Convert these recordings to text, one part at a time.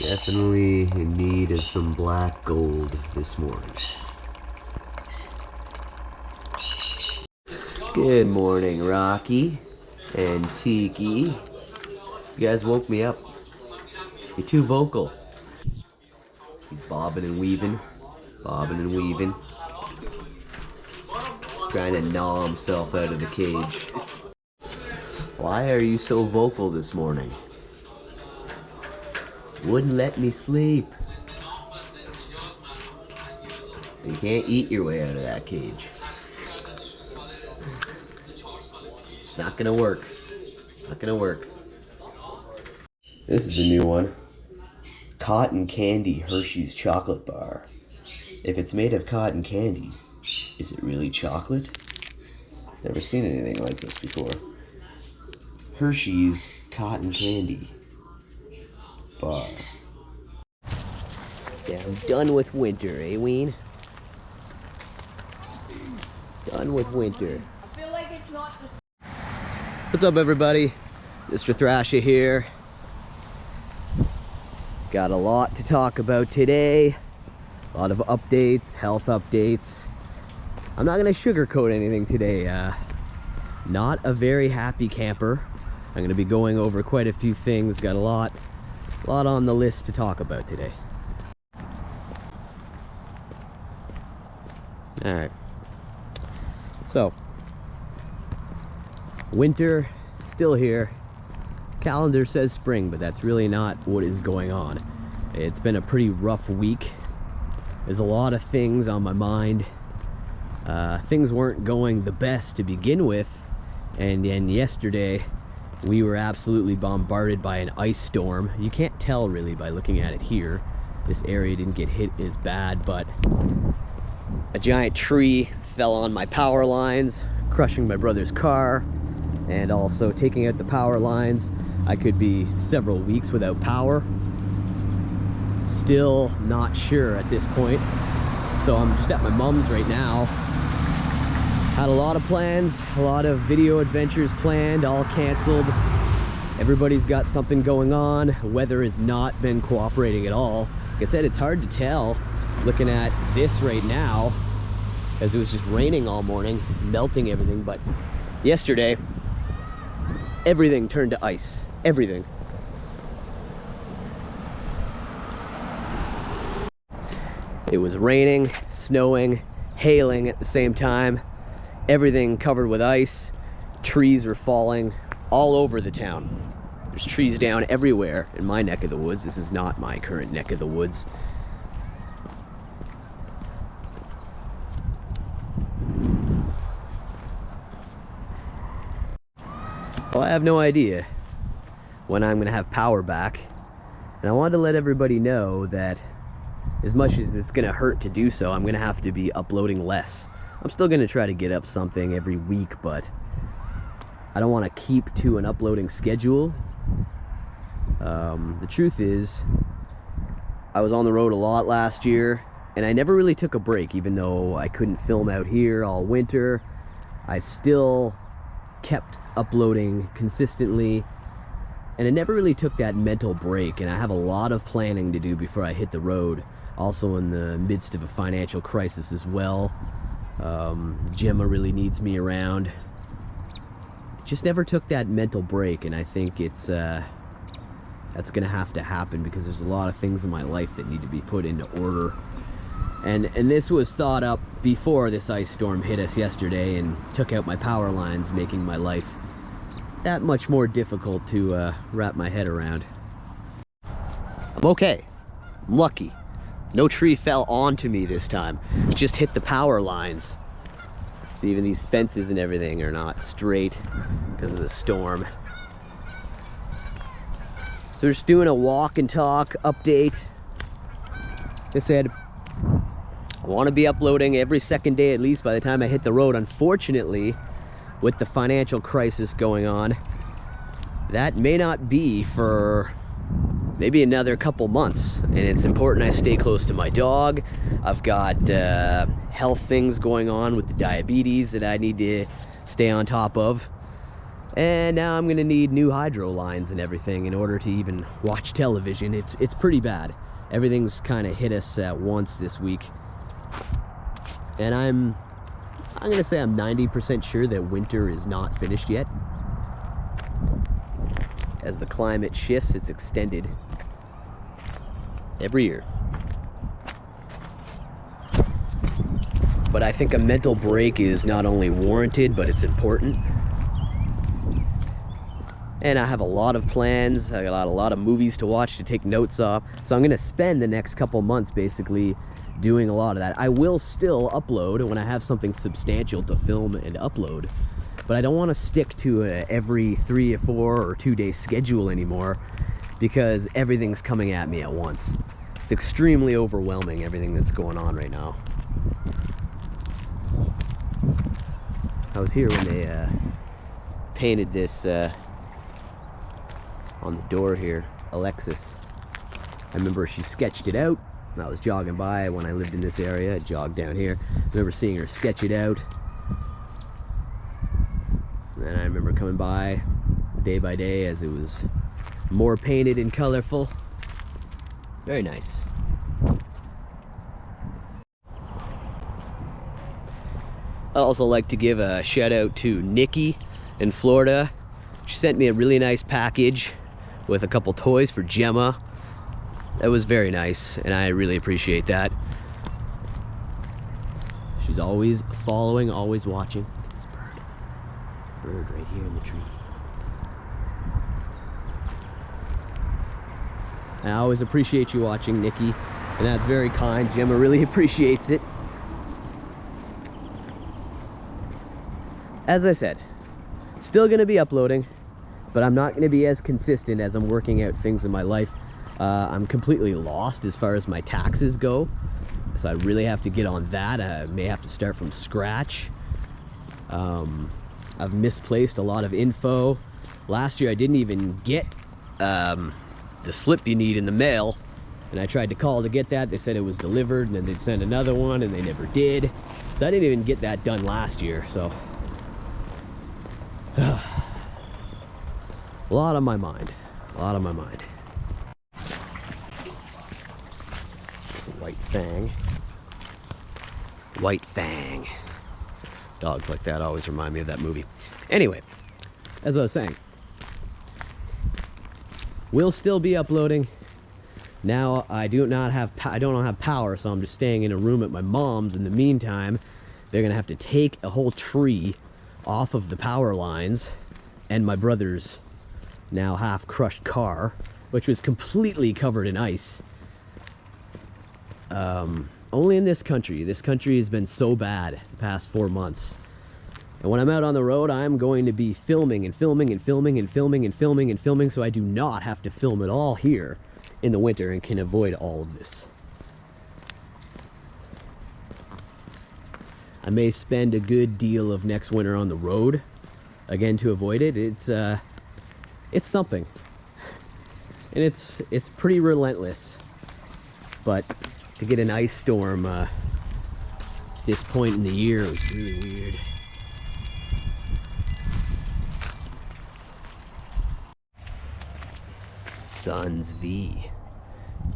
Definitely in need of some black gold this morning. Good morning, Rocky and Tiki. You guys woke me up. You're too vocal. He's bobbing and weaving. Bobbing and weaving. Trying to gnaw himself out of the cage. Why are you so vocal this morning? Wouldn't let me sleep. You can't eat your way out of that cage. It's not gonna work. Not gonna work. This is a new one. Cotton candy Hershey's chocolate bar. If it's made of cotton candy, is it really chocolate? Never seen anything like this before. Hershey's cotton candy bar. Yeah, I'm done with winter, eh, Ween? Done with winter. I feel like it's not the... What's up, everybody? Mr. Thrasha here. Got a lot to talk about today. A lot of updates, health updates. I'm not gonna sugarcoat anything today. Not a very happy camper. I'm gonna be going over quite a few things. Got a lot on the list to talk about today. All right. So, winter still here. Calendar says spring, but that's really not what is going on. It's been a pretty rough week. There's a lot of things on my mind. Things weren't going the best to begin with, and yesterday we were absolutely bombarded by an ice storm. You can't tell really by looking at it here. This area didn't get hit as bad, but a giant tree fell on my power lines, crushing my brother's car, and also taking out the power lines. I could be several weeks without power. Still not sure at this point. So I'm just at my mom's right now. Had a lot of plans, a lot of video adventures planned, all canceled. Everybody's got something going on. Weather has not been cooperating at all. Like I said, it's hard to tell looking at this right now, as it was just raining all morning, melting everything. But yesterday, everything turned to ice. Everything. It was raining, snowing, hailing at the same time. Everything covered with ice. Trees were falling all over the town. There's trees down everywhere in my neck of the woods. This is not my current neck of the woods. So I have no idea when I'm gonna have power back. And I wanted to let everybody know that as much as it's gonna hurt to do so, I'm gonna have to be uploading less. I'm still gonna try to get up something every week, but I don't want to keep to an uploading schedule. The truth is, I was on the road a lot last year, and I never really took a break. Even though I couldn't film out here all winter, I still kept uploading consistently, and I never really took that mental break. And I have a lot of planning to do before I hit the road. Also in the midst of a financial crisis as well. Gemma really needs me around. Just never took that mental break, and I think it's that's gonna have to happen because there's a lot of things in my life that need to be put into order. And this was thought up before this ice storm hit us yesterday and took out my power lines, making my life that much more difficult to wrap my head around. I'm okay. I'm lucky. No tree fell onto me this time. It just hit the power lines. So even these fences and everything are not straight because of the storm. So we're just doing a walk and talk update. Like I said, I want to be uploading every second day at least by the time I hit the road. Unfortunately, with the financial crisis going on, that may not be for maybe another couple months. And it's important I stay close to my dog. I've got health things going on with the diabetes that I need to stay on top of. And now I'm gonna need new hydro lines and everything in order to even watch television. It's pretty bad. Everything's kind of hit us at once this week. And I'm gonna say I'm 90% sure that winter is not finished yet. As the climate shifts, it's extended every year. But I think a mental break is not only warranted, but it's important. And I have a lot of plans. I got a lot of movies to watch, to take notes off. So I'm gonna spend the next couple months basically doing a lot of that. I will still upload when I have something substantial to film and upload, but I don't want to stick to a every 3 or 4 or 2 day schedule anymore, because everything's coming at me at once. It's extremely overwhelming, everything that's going on right now. I was here when they painted this on the door here, Alexis. I remember she sketched it out. I was jogging by when I lived in this area. I jogged down here. I remember seeing her sketch it out. And then I remember coming by day by day as it was more painted and colorful. Very nice. I'd also like to give a shout out to Nikki in Florida. She sent me a really nice package with a couple toys for Gemma. That was very nice, and I really appreciate that. She's always following, always watching. This bird right here in the tree. I always appreciate you watching, Nikki, and that's very kind. Gemma really appreciates it. As I said, still gonna be uploading, but I'm not gonna be as consistent as I'm working out things in my life. I'm completely lost as far as my taxes go, so I really have to get on that. I may have to start from scratch. I've misplaced a lot of info. Last year I didn't even get the slip you need in the mail, and I tried to call to get that. They said it was delivered, and then they'd send another one, and they never did. So I didn't even get that done last year, so a lot on my mind. A lot on my mind. White Fang. White Fang. Dogs like that always remind me of that movie. Anyway, as I was saying, we'll still be uploading. Now I don't have power, so I'm just staying in a room at my mom's. In the meantime, they're gonna have to take a whole tree off of the power lines and my brother's now half crushed car, which was completely covered in ice. Only in this country. This country has been so bad the past 4 months. And when I'm out on the road, I'm going to be filming and filming and filming and filming and filming and filming, so I do not have to film at all here in the winter and can avoid all of this. I may spend a good deal of next winter on the road, again, to avoid it. It's something. And it's pretty relentless. But to get an ice storm this point in the year was really weird. Sons V.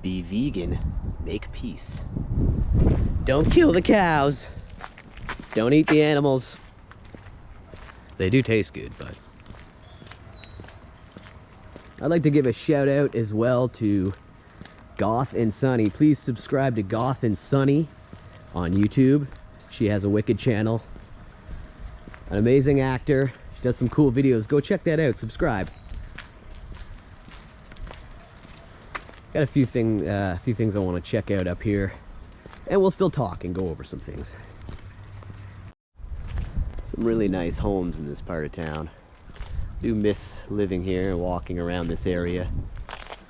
Be vegan, make peace. Don't kill the cows. Don't eat the animals. They do taste good, but I'd like to give a shout out as well to Goth and Sunny. Please subscribe to Goth and Sunny on YouTube. She has a wicked channel. An amazing actor. She does some cool videos. Go check that out. Subscribe. Got a few things I want to check out up here, and we'll still talk and go over some things. Some really nice homes in this part of town. I do miss living here and walking around this area.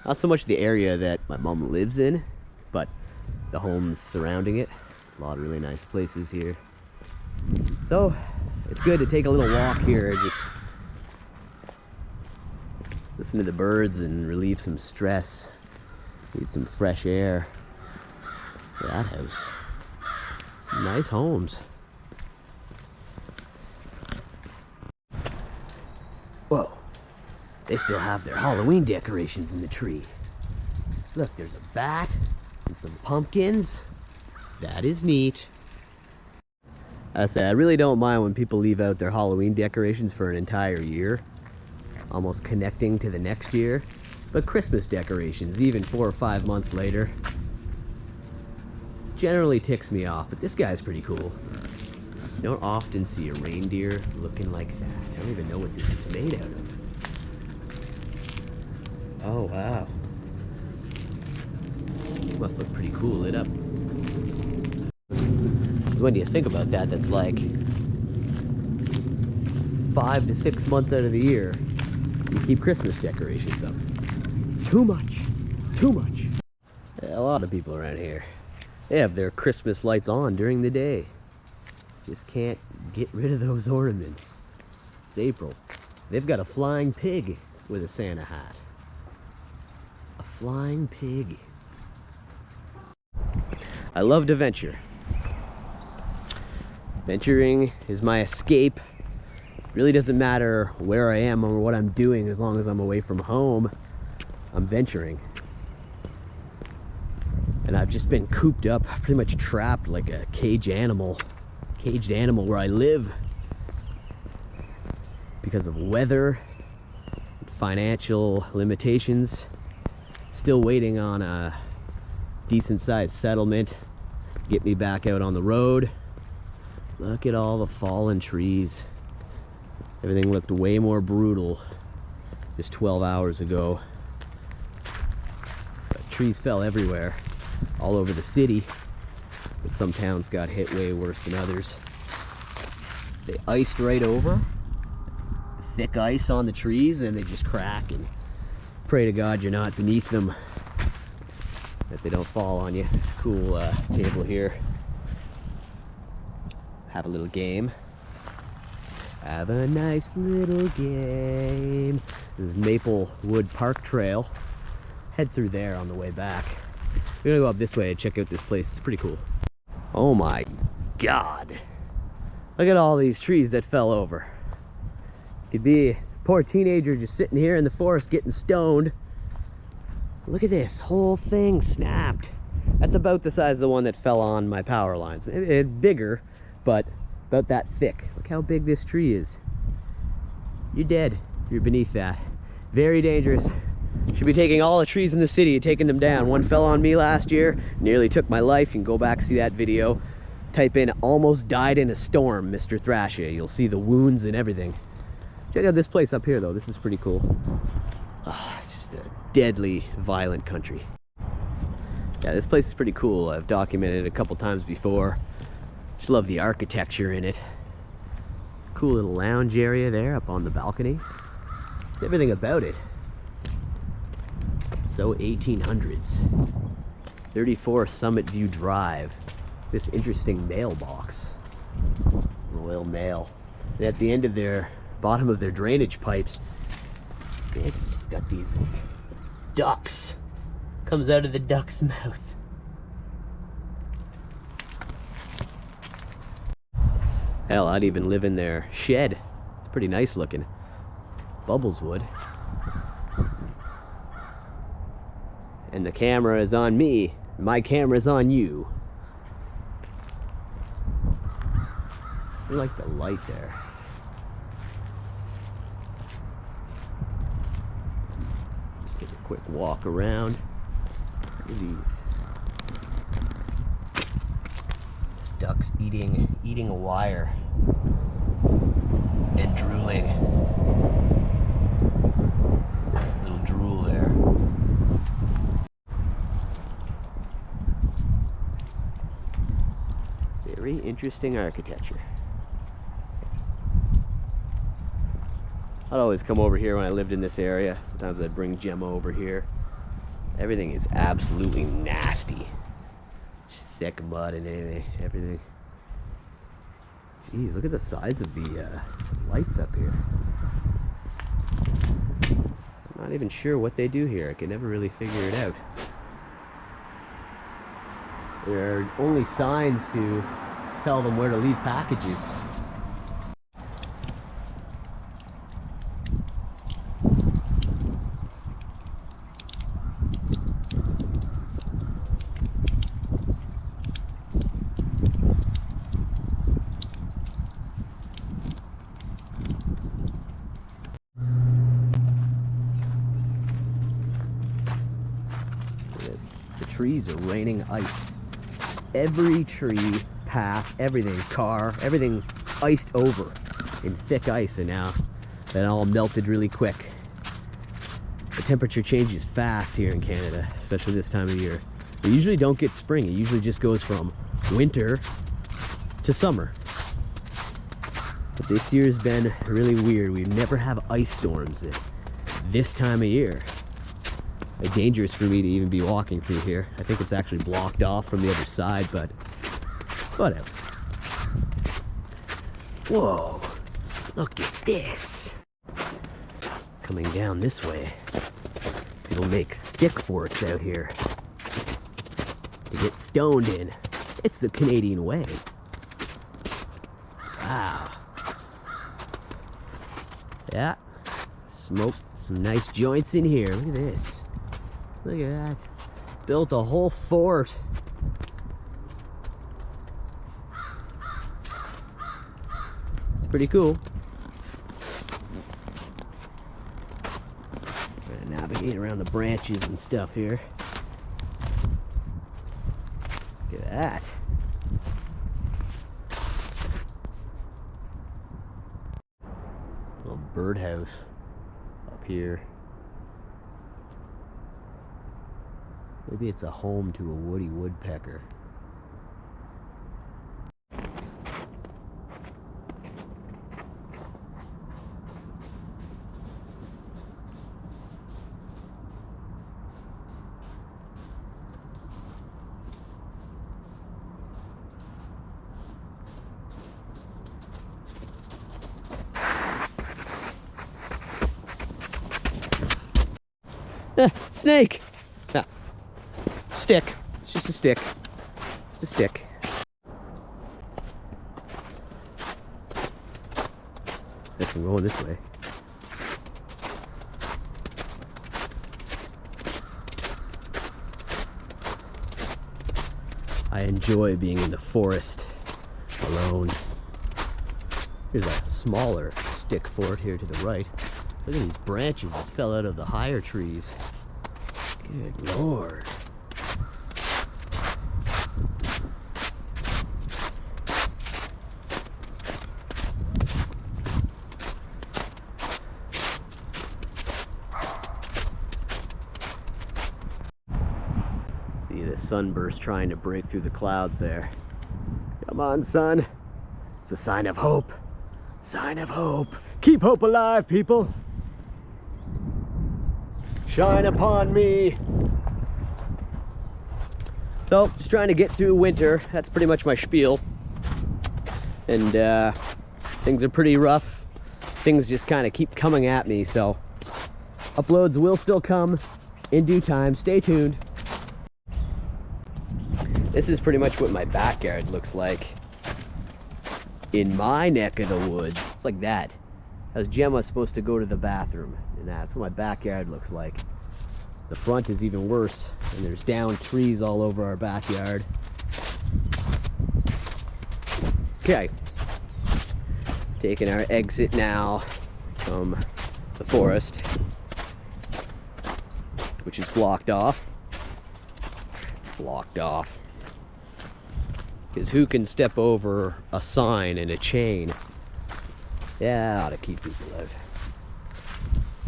Not so much the area that my mom lives in, but the homes surrounding it. There's a lot of really nice places here. So it's good to take a little walk here, just listen to the birds and relieve some stress. Need some fresh air. Look at that house. Some nice homes. Whoa. They still have their Halloween decorations in the tree. Look, there's a bat and some pumpkins. That is neat. I say, I really don't mind when people leave out their Halloween decorations for an entire year, almost connecting to the next year. But Christmas decorations, even 4 or 5 months later, generally ticks me off. But this guy's pretty cool. You don't often see a reindeer looking like that. I don't even know what this is made out of. Oh, wow. Must look pretty cool lit up. Because when you think about that, that's like 5 to 6 months out of the year, you keep Christmas decorations up. It's too much. It's too much. Yeah, a lot of people around here, they have their Christmas lights on during the day. Just can't get rid of those ornaments. It's April. They've got a flying pig with a Santa hat. A flying pig. I love to venture. Venturing is my escape. Really doesn't matter where I am or what I'm doing, as long as I'm away from home, I'm venturing. And I've just been cooped up, pretty much trapped like a caged animal where I live because of weather, financial limitations. Still waiting on a decent sized settlement to get me back out on the road. Look at all the fallen trees. Everything looked way more brutal just 12 hours ago. But trees fell everywhere, all over the city. But some towns got hit way worse than others. They iced right over, thick ice on the trees, and they just crack, and pray to God you're not beneath them, that they don't fall on you. This cool table here. Have a little game. Have a nice little game. This is Maplewood Park Trail. Head through there on the way back. We're gonna go up this way and check out this place. It's pretty cool. Oh my God. Look at all these trees that fell over. Could be a poor teenager just sitting here in the forest getting stoned. Look at this, whole thing snapped. That's about the size of the one that fell on my power lines. It's bigger, but about that thick. Look how big this tree is. You're dead. You're beneath that. Very dangerous. Should be taking all the trees in the city and taking them down. One fell on me last year, nearly took my life. You can go back and see that video. Type in "almost died in a storm, Mr. Thrasha." You'll see the wounds and everything. Check out this place up here though. This is pretty cool. Oh, it's just a deadly violent country. Yeah, this place is pretty cool. I've documented it a couple times before. Just love the architecture in it. Cool little lounge area there up on the balcony. Everything about it. It's so 1800s. 34 Summit View Drive. This interesting mailbox. Royal Mail. And at the end of their bottom of their drainage pipes, this got these ducks. Comes out of the duck's mouth. Hell, I'd even live in their shed. It's pretty nice looking. Bubbles would. And the camera is on me. My camera is on you. I like the light there. Just take a quick walk around. Look at these. This duck's eating a wire and drooling. Little drool there. Very interesting architecture. I'd always come over here when I lived in this area. Sometimes I'd bring Gemma over here. Everything is absolutely nasty. Just thick mud and everything. Jeez, look at the size of the lights up here. I'm not even sure what they do here. I can never really figure it out. There are only signs to tell them where to leave packages. The trees are raining ice. Every tree, path, everything, car, everything iced over in thick ice, and now that all melted really quick. The temperature changes fast here in Canada, especially this time of year. We usually don't get spring. It usually just goes from winter to summer. But this year's been really weird. We never have ice storms at this time of year. It's dangerous for me to even be walking through here. I think it's actually blocked off from the other side, but whatever. Whoa, look at this. Coming down this way, people make stick forts out here to get stoned in. It's the Canadian way. Wow. Yeah, smoke some nice joints in here. Look at this. Look at that. Built a whole fort. It's pretty cool. Trying to navigate around the branches and stuff here. Look at that. Little birdhouse up here. Maybe it's a home to a woody woodpecker. Snake! Ah. Stick. It's just a stick. Just a stick. Guess I'm going this way. I enjoy being in the forest alone. Here's a smaller stick fort here to the right. Look at these branches that fell out of the higher trees. Good Lord. See the sunburst trying to break through the clouds there. Come on, sun. It's a sign of hope. Sign of hope. Keep hope alive, people. Shine upon me. So, just trying to get through winter. That's pretty much my spiel. And things are pretty rough. Things just kind of keep coming at me, so uploads will still come in due time. Stay tuned. This is pretty much what my backyard looks like in my neck of the woods. It's like that. How's Gemma supposed to go to the bathroom? And that's what my backyard looks like. The front is even worse, and there's down trees all over our backyard. Okay, taking our exit now from the forest, which is blocked off. Blocked off. Because who can step over a sign and a chain? Yeah, I ought to keep people out.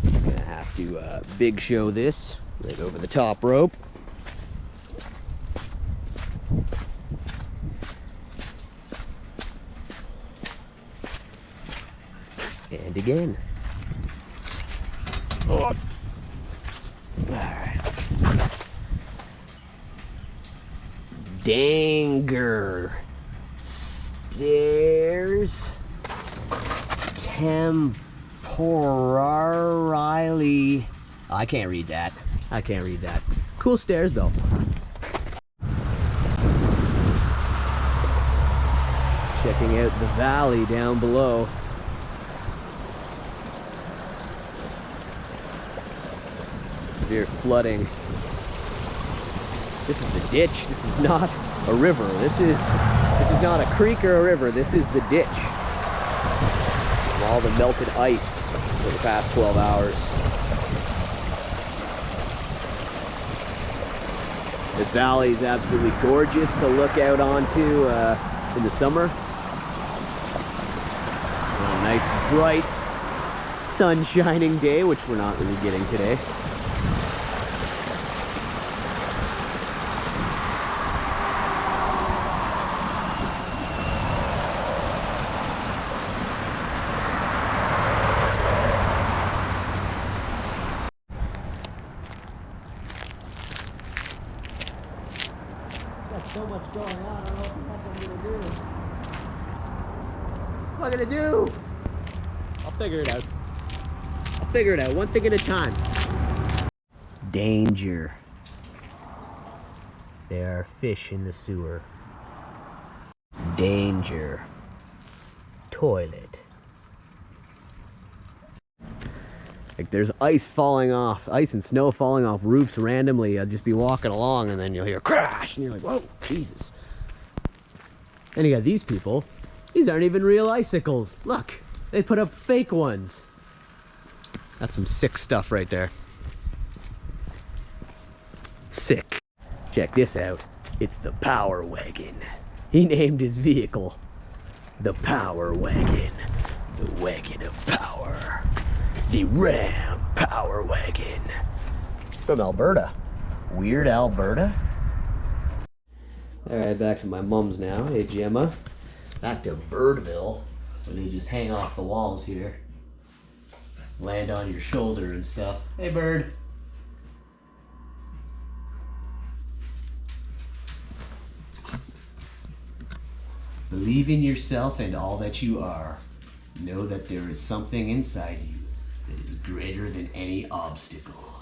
I'm gonna have to big show this, right over the top rope. And again. Oh. All right. Danger stairs temporarily. I can't read that. I can't read that. Cool stairs though. Checking out the valley down below. Severe flooding. This is the ditch. This is not a river. This is not a creek or a river. This is the ditch. From all the melted ice for the past 12 hours. This valley is absolutely gorgeous to look out onto in the summer. On a nice, bright, sun-shining day, which we're not really getting today. So much going on, I don't know what I'm gonna do. What am I gonna do? I'll figure it out. I'll figure it out, one thing at a time. Danger. There are fish in the sewer. Danger. Toilet. Like there's ice and snow falling off roofs randomly. I'll just be walking along and then you'll hear a crash and you're like, whoa, Jesus. And you got these people. These aren't even real icicles. Look, they put up fake ones. That's some sick stuff right there. Sick. Check this out. It's the Power Wagon. He named his vehicle the Power Wagon. The wagon of power. The Ram Power Wagon. It's from Alberta. Weird Alberta. Alright, back to my mom's now. Hey, Gemma. Back to Birdville, where they just hang off the walls here. Land on your shoulder and stuff. Hey, Bird. Believe in yourself and all that you are. Know that there is something inside you that is greater than any obstacle.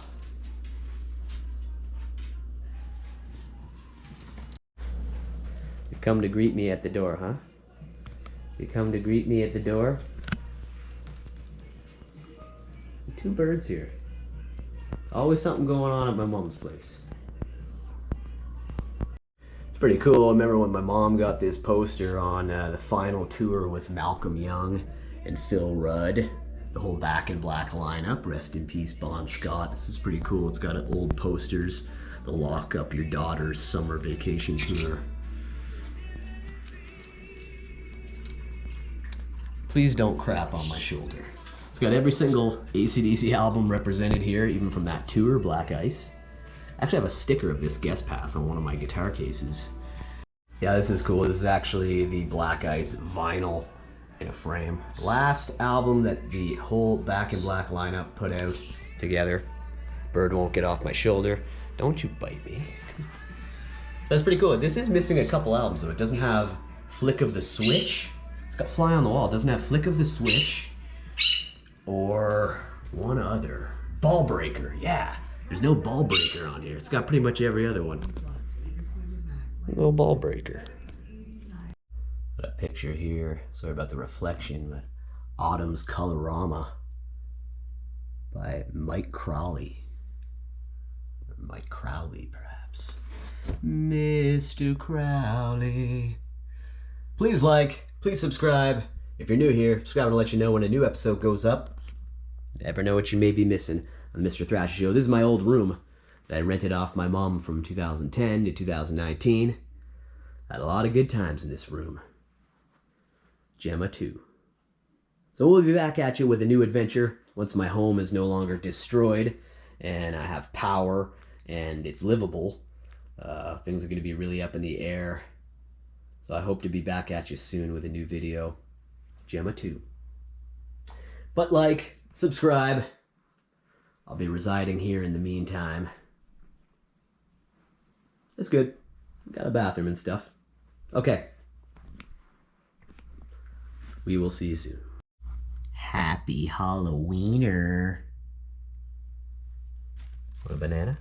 You come to greet me at the door, huh? You come to greet me at the door? Two birds here. Always something going on at my mom's place. It's pretty cool. I remember when my mom got this poster on the final tour with Malcolm Young and Phil Rudd. The whole Back in Black lineup. Rest in peace, Bon Scott. This is pretty cool. It's got old posters. The Lock Up Your Daughter's Summer Vacation Tour. Please don't crap on my shoulder. It's got every single AC/DC album represented here, even from that tour, Black Ice. I actually have a sticker of this guest pass on one of my guitar cases. Yeah, this is cool. This is actually the Black Ice vinyl in a frame. Last album that the whole Back in Black lineup put out together. Bird won't get off my shoulder. Don't you bite me. That's pretty cool. This is missing a couple albums though. It doesn't have Flick of the Switch. It's got Fly on the Wall. It doesn't have Flick of the Switch. Or one other. Ball Breaker, yeah. There's no Ball Breaker on here. It's got pretty much every other one. No Ball Breaker. Got a picture here. Sorry about the reflection, but Autumn's Colorama by Mike Crowley. Or Mike Crowley, perhaps. Mr. Crowley. Please like, please subscribe. If you're new here, subscribe to let you know when a new episode goes up. Never know what you may be missing on the Mr. Thrasha Show. This is my old room that I rented off my mom from 2010 to 2019. Had a lot of good times in this room. Gemma too. So we'll be back at you with a new adventure once my home is no longer destroyed and I have power and it's livable. Things are going to be really up in the air. So I hope to be back at you soon with a new video. Gemma too. But like, subscribe. I'll be residing here in the meantime. That's good. Got a bathroom and stuff. Okay. We will see you soon. Happy Halloweener. Want a banana?